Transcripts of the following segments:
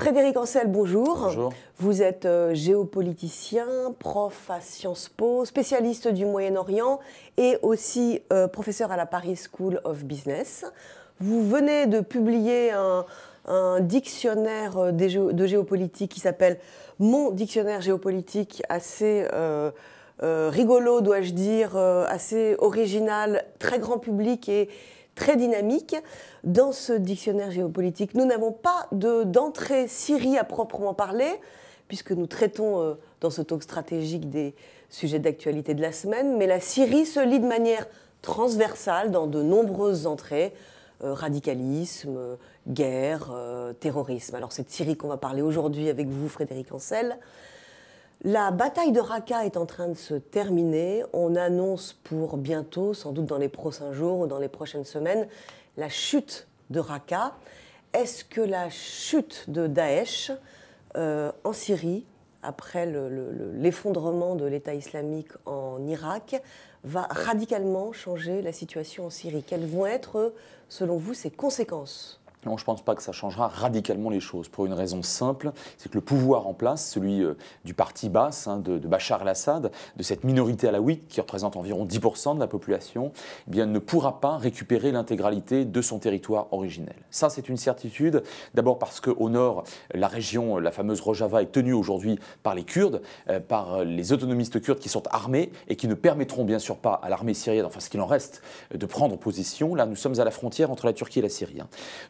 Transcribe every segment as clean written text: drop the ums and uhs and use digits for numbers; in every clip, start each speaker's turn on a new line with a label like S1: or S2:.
S1: Frédéric Ancel, bonjour.
S2: Bonjour.
S1: Vous êtes géopoliticien, prof à Sciences Po, spécialiste du Moyen-Orient et aussi professeur à la Paris School of Business. Vous venez de publier un dictionnaire de géopolitique qui s'appelle « Mon dictionnaire géopolitique », assez rigolo, dois-je dire, assez original, très grand public et très dynamique. Dans ce dictionnaire géopolitique, nous n'avons pas d'entrée Syrie à proprement parler, puisque nous traitons dans ce talk stratégique des sujets d'actualité de la semaine, mais la Syrie se lit de manière transversale dans de nombreuses entrées, radicalisme, guerre, terrorisme. Alors c'est de Syrie qu'on va parler aujourd'hui avec vous, Frédéric Ancel. La bataille de Raqqa est en train de se terminer. On annonce pour bientôt, sans doute dans les prochains jours ou dans les prochaines semaines, la chute de Raqqa. Est-ce que la chute de Daesh en Syrie, après l'effondrement de l'État islamique en Irak, va radicalement changer la situation en Syrie? Quelles vont être, selon vous, ses conséquences ?
S2: Non, je ne pense pas que ça changera radicalement les choses, pour une raison simple, c'est que le pouvoir en place, celui du parti basse, de Bachar el-Assad, de cette minorité alaouite qui représente environ 10% de la population, eh bien, ne pourra pas récupérer l'intégralité de son territoire originel. Ça, c'est une certitude, d'abord parce qu'au nord, la région, la fameuse Rojava, est tenue aujourd'hui par les Kurdes, par les autonomistes kurdes qui sont armés et qui ne permettront bien sûr pas à l'armée syrienne, enfin ce qu'il en reste, de prendre position. Là, nous sommes à la frontière entre la Turquie et la Syrie.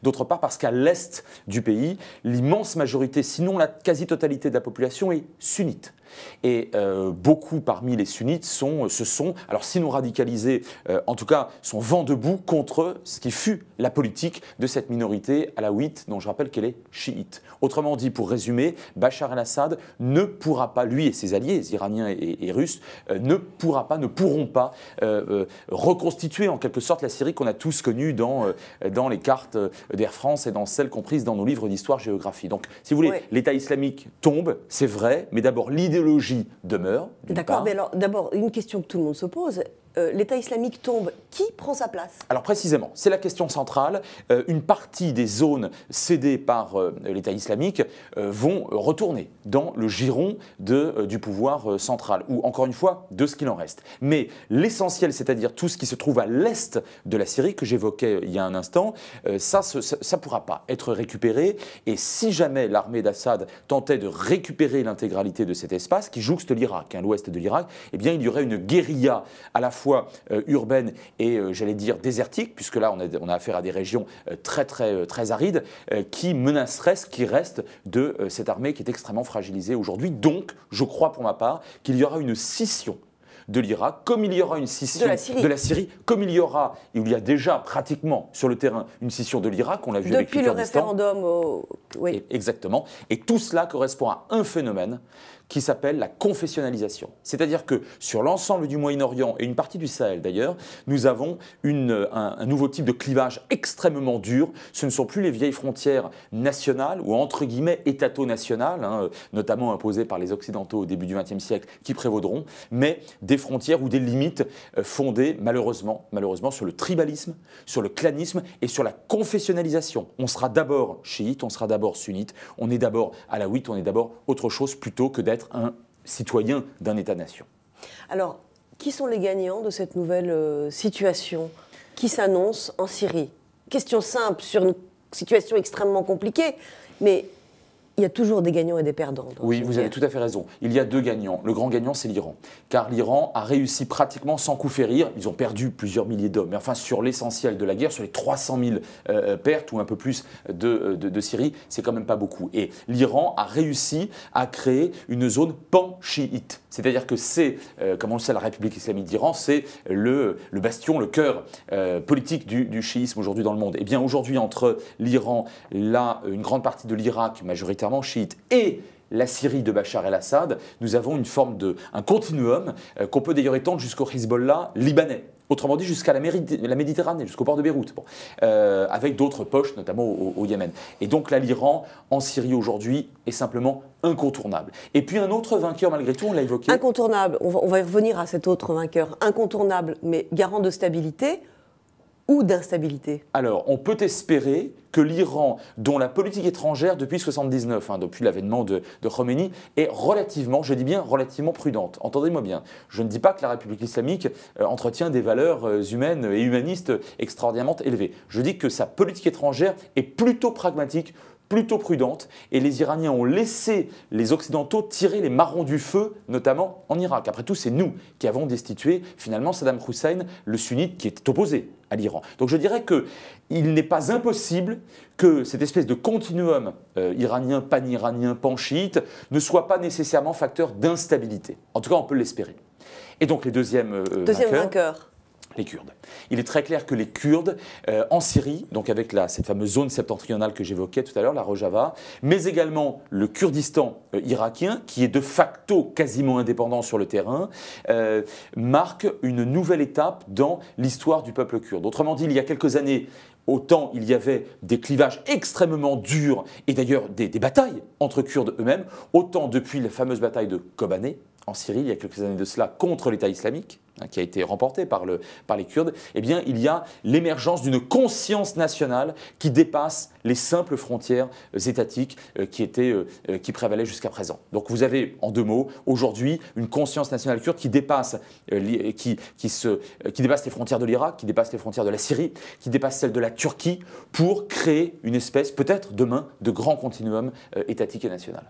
S2: D'autre part, parce qu'à l'est du pays, l'immense majorité, sinon la quasi-totalité de la population est sunnite. Et beaucoup parmi les sunnites alors sinon radicalisés, en tout cas sont vent debout contre ce qui fut la politique de cette minorité alaouite, dont je rappelle qu'elle est chiite. Autrement dit, pour résumer, Bachar el-Assad ne pourra pas, lui et ses alliés, iraniens et russes, ne pourront pas reconstituer en quelque sorte la Syrie qu'on a tous connue dans les cartes d'Air France et dans celles comprises dans nos livres d'histoire-géographie. Donc, si vous voulez, oui, l'État islamique tombe, c'est vrai, mais d'abord l'idéologie demeure.
S1: D'accord, mais alors d'abord, une question que tout le monde se pose. L'État islamique tombe, qui prend sa place?
S2: Alors précisément, c'est la question centrale. Une partie des zones cédées par l'État islamique vont retourner dans le giron du pouvoir central, ou encore une fois, de ce qu'il en reste. Mais l'essentiel, c'est-à-dire tout ce qui se trouve à l'est de la Syrie, que j'évoquais il y a un instant, ça ne pourra pas être récupéré. Et si jamais l'armée d'Assad tentait de récupérer l'intégralité de cet espace, qui jouxte l'Irak, l'ouest de l'Irak, eh bien il y aurait une guérilla à la fois urbaine et, j'allais dire, désertique, puisque là, on a affaire à des régions très arides, qui menaceraient ce qui reste de cette armée qui est extrêmement fragilisée aujourd'hui. Donc, je crois pour ma part qu'il y aura une scission de l'Irak, comme il y aura une scission de la Syrie, comme il y a déjà pratiquement sur le terrain une scission de l'Irak, on l'a vu avec le Kurdistan.
S1: Depuis le référendum, oui.
S2: Exactement. Et tout cela correspond à un phénomène qui s'appelle la confessionnalisation. C'est-à-dire que sur l'ensemble du Moyen-Orient et une partie du Sahel d'ailleurs, nous avons un nouveau type de clivage extrêmement dur. Ce ne sont plus les vieilles frontières nationales ou entre guillemets étato-nationales, notamment imposées par les Occidentaux au début du XXe siècle, qui prévaudront, mais des frontières ou des limites fondées malheureusement sur le tribalisme, sur le clanisme et sur la confessionnalisation. On sera d'abord chiite, on sera d'abord sunnite, on est d'abord alaouite, on est d'abord autre chose plutôt que d'être un citoyen d'un État-nation.
S1: Alors, qui sont les gagnants de cette nouvelle situation qui s'annonce en Syrie? Question simple sur une situation extrêmement compliquée, mais il y a toujours des gagnants et des perdants.
S2: Oui, vous avez tout à fait raison. Il y a deux gagnants. Le grand gagnant, c'est l'Iran. Car l'Iran a réussi pratiquement sans coup férir. Ils ont perdu plusieurs milliers d'hommes. Mais enfin, sur l'essentiel de la guerre, sur les 300 000 pertes ou un peu plus de Syrie, c'est quand même pas beaucoup. Et l'Iran a réussi à créer une zone pan-chiite. C'est-à-dire que c'est, comme on le sait, la République islamique d'Iran, c'est le bastion, le cœur politique du chiisme aujourd'hui dans le monde. Et bien aujourd'hui, entre l'Iran, une grande partie de l'Irak, majoritairement chiite, et la Syrie de Bachar el-Assad, nous avons une forme un continuum qu'on peut d'ailleurs étendre jusqu'au Hezbollah libanais. Autrement dit, jusqu'à la Méditerranée, jusqu'au port de Beyrouth, avec d'autres poches, notamment au Yémen. Et donc là, l'Iran, en Syrie aujourd'hui, est simplement incontournable. Et puis un autre vainqueur, malgré tout, on l'a évoqué.
S1: Incontournable, on va y revenir à cet autre vainqueur. Incontournable, mais garant de stabilité. ou d'instabilité?
S2: Alors, on peut espérer que l'Iran, dont la politique étrangère depuis 1979, depuis l'avènement de Khomeini, est relativement, je dis bien relativement prudente. Entendez-moi bien, je ne dis pas que la République islamique entretient des valeurs humaines et humanistes extraordinairement élevées. Je dis que sa politique étrangère est plutôt pragmatique, plutôt prudente, et les Iraniens ont laissé les Occidentaux tirer les marrons du feu, notamment en Irak. Après tout, c'est nous qui avons destitué finalement Saddam Hussein, le sunnite qui était opposé à l'Iran. Donc je dirais qu'il n'est pas impossible que cette espèce de continuum iranien, pan-iranien, pan-chiite ne soit pas nécessairement facteur d'instabilité. En tout cas, on peut l'espérer. Et donc les deuxièmes vainqueurs, les Kurdes. Il est très clair que les Kurdes en Syrie, donc avec cette fameuse zone septentrionale que j'évoquais tout à l'heure, la Rojava, mais également le Kurdistan irakien, qui est de facto quasiment indépendant sur le terrain, marque une nouvelle étape dans l'histoire du peuple kurde. Autrement dit, il y a quelques années, autant il y avait des clivages extrêmement durs et d'ailleurs des batailles entre Kurdes eux-mêmes, autant depuis la fameuse bataille de Kobané en Syrie, il y a quelques années de cela, contre l'État islamique, qui a été remporté par les Kurdes, eh bien, il y a l'émergence d'une conscience nationale qui dépasse les simples frontières étatiques qui prévalaient jusqu'à présent. Donc vous avez, en deux mots, aujourd'hui, une conscience nationale kurde qui dépasse, qui dépasse les frontières de l'Irak, qui dépasse les frontières de la Syrie, qui dépasse celles de la Turquie, pour créer une espèce, peut-être demain, de grand continuum étatique et national.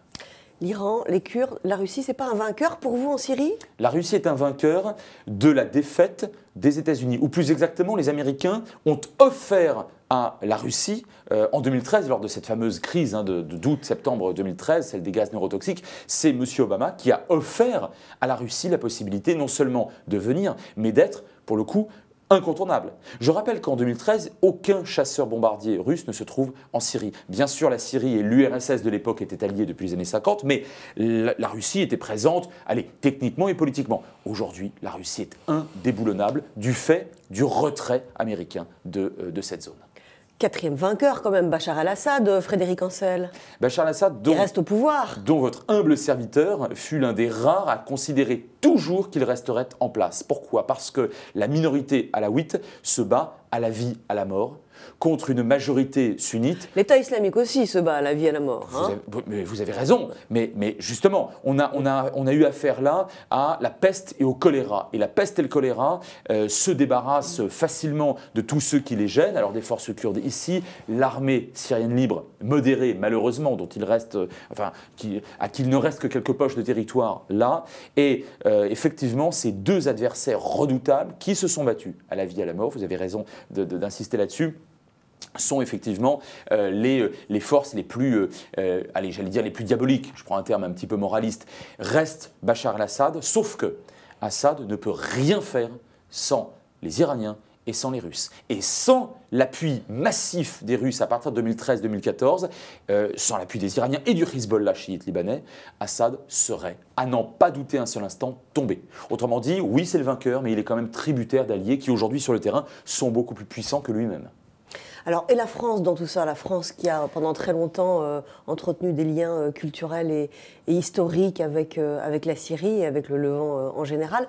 S1: L'Iran, les Kurdes, la Russie, c'est pas un vainqueur pour vous en Syrie?
S2: La Russie est un vainqueur de la défaite des États-Unis, ou plus exactement, les Américains ont offert à la Russie, en 2013, lors de cette fameuse crise d'août-septembre 2013, celle des gaz neurotoxiques, c'est M. Obama qui a offert à la Russie la possibilité non seulement de venir, mais d'être, pour le coup, incontournable. Je rappelle qu'en 2013, aucun chasseur-bombardier russe ne se trouve en Syrie. Bien sûr, la Syrie et l'URSS de l'époque étaient alliés depuis les années 50, mais la Russie était présente, allez, techniquement et politiquement. Aujourd'hui, la Russie est indéboulonnable du fait du retrait américain de cette zone.
S1: Quatrième vainqueur quand même, Bachar el-Assad, Frédéric Ancel.
S2: Bachar el-Assad,
S1: il reste au pouvoir.
S2: Dont votre humble serviteur fut l'un des rares à considérer toujours qu'il resterait en place. Pourquoi? Parce que la minorité alaouite se bat à la vie, à la mort, contre une majorité sunnite.
S1: L'État islamique aussi se bat à la vie, à la mort.
S2: Vous avez raison, mais justement, on a eu affaire là à la peste et au choléra. Et la peste et le choléra se débarrassent facilement de tous ceux qui les gênent. Alors des forces kurdes ici, l'armée syrienne libre, modérée malheureusement, dont il reste, à qui il ne reste que quelques poches de territoire là. Et effectivement, ces deux adversaires redoutables qui se sont battus à la vie, à la mort, vous avez raison d'insister là-dessus, sont effectivement les forces les plus, allez, j'allais dire les plus diaboliques, je prends un terme un petit peu moraliste. Reste Bachar el-Assad, sauf que Assad ne peut rien faire sans les Iraniens et sans les Russes. Et sans l'appui massif des Russes à partir de 2013-2014, sans l'appui des Iraniens et du Hezbollah chiite libanais, Assad serait, à n'en pas douter un seul instant, tombé. Autrement dit, oui, c'est le vainqueur, mais il est quand même tributaire d'alliés qui aujourd'hui sur le terrain sont beaucoup plus puissants que lui-même.
S1: Alors, et la France dans tout ça? La France qui a pendant très longtemps entretenu des liens culturels et historiques avec la Syrie et avec le Levant en général.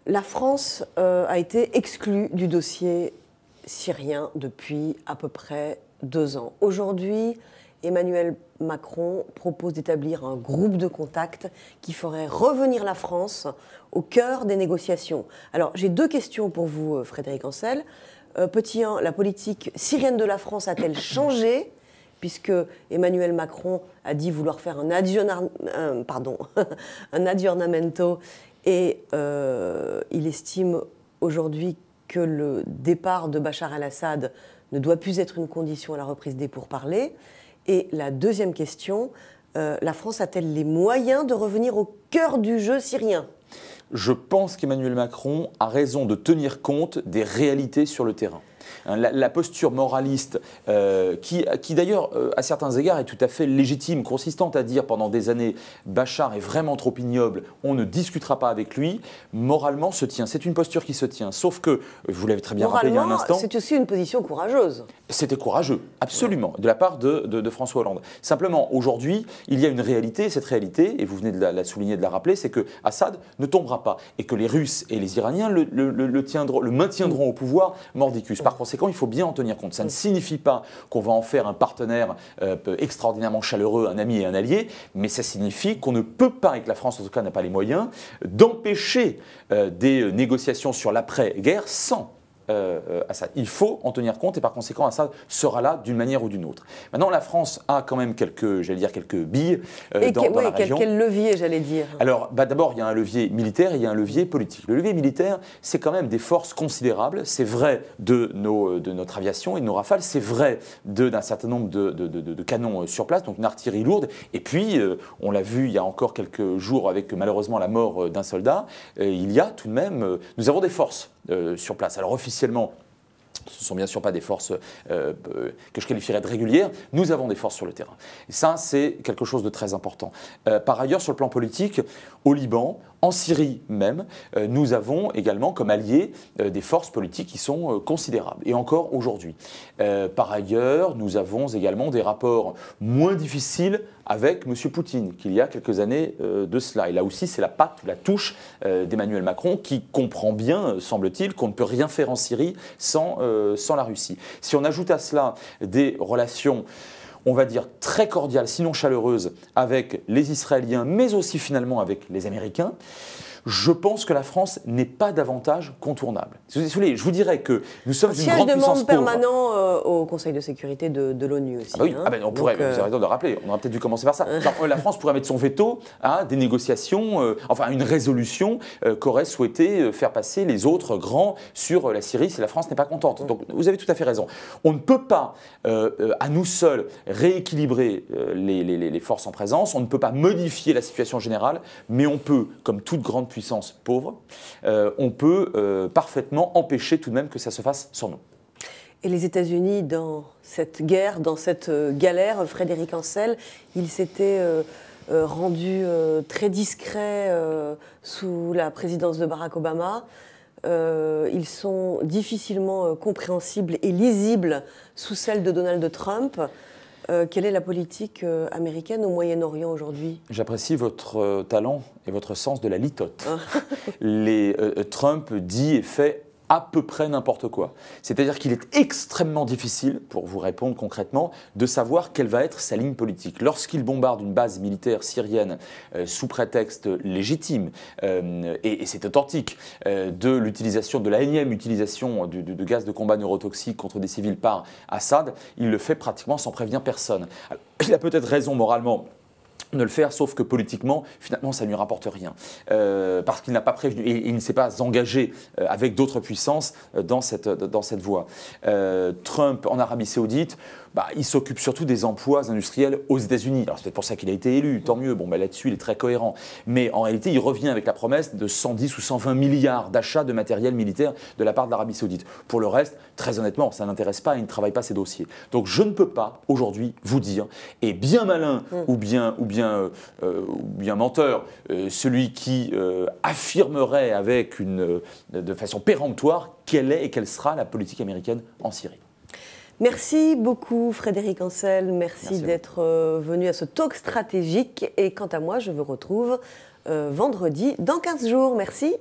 S1: La France a été exclue du dossier syrien depuis à peu près 2 ans. Aujourd'hui, Emmanuel Macron propose d'établir un groupe de contact qui ferait revenir la France au cœur des négociations. Alors, j'ai 2 questions pour vous, Frédéric Ancel. Petit 1, la politique syrienne de la France a-t-elle changé, puisque Emmanuel Macron a dit vouloir faire un aggiornamento et il estime aujourd'hui que le départ de Bachar el-Assad ne doit plus être une condition à la reprise des pourparlers. Et la deuxième question, la France a-t-elle les moyens de revenir au cœur du jeu syrien ?
S2: Je pense qu'Emmanuel Macron a raison de tenir compte des réalités sur le terrain. La posture moraliste, qui d'ailleurs, à certains égards, est tout à fait légitime, consistante à dire pendant des années « Bachar est vraiment trop ignoble, on ne discutera pas avec lui », moralement se tient. C'est une posture qui se tient. Sauf que, vous l'avez très bien rappelé il y a un instant…
S1: c'est aussi une position courageuse.
S2: C'était courageux, absolument, de la part de François Hollande. Simplement, aujourd'hui, il y a une réalité, cette réalité, et vous venez de la souligner, de la rappeler, c'est que Assad ne tombera pas et que les Russes et les Iraniens le maintiendront au pouvoir mordicus. par conséquent, il faut bien en tenir compte. Ça ne signifie pas qu'on va en faire un partenaire extraordinairement chaleureux, un ami et un allié, mais ça signifie qu'on ne peut pas, et que la France en tout cas n'a pas les moyens, d'empêcher des négociations sur l'après-guerre sans Assad. Il faut en tenir compte et par conséquent Assad sera là d'une manière ou d'une autre. Maintenant la France a quand même quelques billes dans la région.
S1: Quel levier j'allais dire?
S2: Alors d'abord il y a un levier militaire et il y a un levier politique. Le levier militaire c'est quand même des forces considérables, c'est vrai de notre aviation et de nos Rafales, c'est vrai d'un certain nombre de canons sur place, donc une artillerie lourde et puis on l'a vu il y a encore quelques jours avec malheureusement la mort d'un soldat, il y a tout de même, nous avons des forces sur place. Alors officiellement, ce ne sont bien sûr pas des forces que je qualifierais de régulières, nous avons des forces sur le terrain. Et ça, c'est quelque chose de très important. Par ailleurs, sur le plan politique, au Liban, en Syrie même, nous avons également comme alliés des forces politiques qui sont considérables, et encore aujourd'hui. Par ailleurs, nous avons également des rapports moins difficiles avec M. Poutine, qu'il y a quelques années de cela. Et là aussi, c'est la patte ou la touche d'Emmanuel Macron qui comprend bien, semble-t-il, qu'on ne peut rien faire en Syrie sans la Russie. Si on ajoute à cela des relations, on va dire, très cordiales, sinon chaleureuses, avec les Israéliens, mais aussi finalement avec les Américains, je pense que la France n'est pas davantage contournable. Je vous dirais que nous sommes une grande puissance pauvre.
S1: Siège de membre permanent au Conseil de sécurité de l'ONU aussi.
S2: Ah oui, on pourrait, vous avez raison de le rappeler, on aurait peut-être dû commencer par ça. La France pourrait mettre son veto à des négociations, enfin une résolution qu'auraient souhaité faire passer les autres grands sur la Syrie si la France n'est pas contente. Donc vous avez tout à fait raison. On ne peut pas, à nous seuls, rééquilibrer les forces en présence, on ne peut pas modifier la situation générale, mais on peut, comme toute grande puissance pauvre, on peut parfaitement empêcher tout de même que ça se fasse sans nous.
S1: Et les États-Unis, dans cette guerre, dans cette galère, Frédéric Ancel, il s'était rendu très discret sous la présidence de Barack Obama. Ils sont difficilement compréhensibles et lisibles sous celle de Donald Trump. Quelle est la politique américaine au Moyen-Orient aujourd'hui?
S2: J'apprécie votre talent et votre sens de la litote. Trump dit et fait à peu près n'importe quoi. C'est-à-dire qu'il est extrêmement difficile, pour vous répondre concrètement, de savoir quelle va être sa ligne politique. Lorsqu'il bombarde une base militaire syrienne sous prétexte légitime, et c'est authentique, de l'utilisation, de la énième utilisation de gaz de combat neurotoxique contre des civils par Assad, il le fait pratiquement sans prévenir personne. Alors, il a peut-être raison moralement de le faire, sauf que politiquement, finalement, ça ne lui rapporte rien. Parce qu'il n'a pas prévenu, et il ne s'est pas engagé avec d'autres puissances dans cette voie. Trump, en Arabie Saoudite, il s'occupe surtout des emplois industriels aux États-Unis. Alors c'est peut-être pour ça qu'il a été élu, tant mieux. Là-dessus, il est très cohérent. Mais en réalité, il revient avec la promesse de 110 ou 120 milliards d'achats de matériel militaire de la part de l'Arabie Saoudite. Pour le reste, très honnêtement, ça n'intéresse pas et il ne travaille pas ses dossiers. Donc je ne peux pas aujourd'hui vous dire, et bien malin ou bien menteur, celui qui affirmerait de façon péremptoire quelle est et quelle sera la politique américaine en Syrie.
S1: Merci beaucoup Frédéric Ancel, merci d'être venu à ce talk stratégique et quant à moi je vous retrouve vendredi dans 15 jours. Merci.